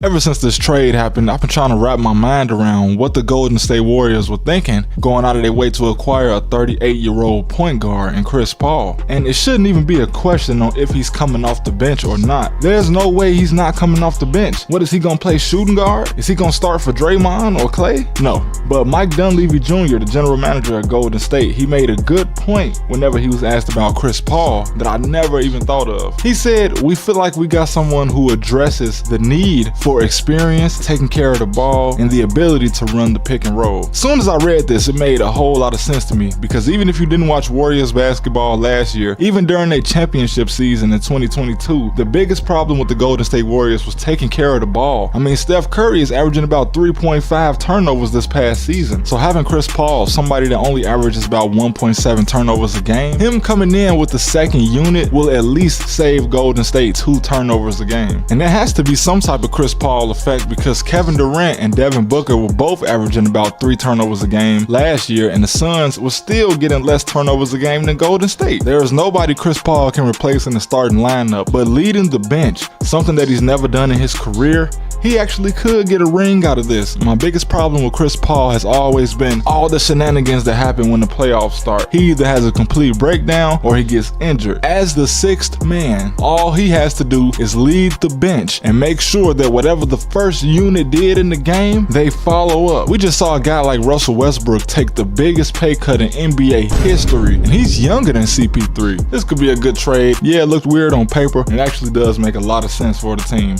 Ever since this trade happened, I've been trying to wrap my mind around what the Golden State Warriors were thinking going out of their way to acquire a 38-year-old point guard in Chris Paul. And it shouldn't even be a question on if he's coming off the bench or not. There's no way he's not coming off the bench. What, is he gonna play shooting guard? Is he gonna start for Draymond or Clay? No. But Mike Dunleavy Jr., the general manager at Golden State, he made a good point whenever he was asked about Chris Paul that I never even thought of. He said, "We feel like we got someone who addresses the need for experience, taking care of the ball, and the ability to run the pick and roll." Soon as I read this, it made a whole lot of sense to me, because even if you didn't watch Warriors basketball last year, even during their championship season in 2022, the biggest problem with the Golden State Warriors was taking care of the ball. I mean, Steph Curry is averaging about 3.5 turnovers this past season. So having Chris Paul, somebody that only averages about 1.7 turnovers a game, him coming in with the second unit will at least save Golden State 2 turnovers a game. And there has to be some type of Chris Paul effect, because Kevin Durant and Devin Booker were both averaging about 3 turnovers a game last year, and the Suns were still getting less turnovers a game than Golden State. There is nobody Chris Paul can replace in the starting lineup, but leading the bench, something that he's never done in his career, he actually could get a ring out of this. My biggest problem with Chris Paul has always been all the shenanigans that happen when the playoffs start. He either has a complete breakdown or he gets injured. As the 6th man, all he has to do is lead the bench and make sure that whatever the first unit did in the game, they follow up. We just saw a guy like Russell Westbrook take the biggest pay cut in NBA history, and he's younger than CP3. This could be a good trade. Yeah, it looked weird on paper. It actually does make a lot of sense for the team.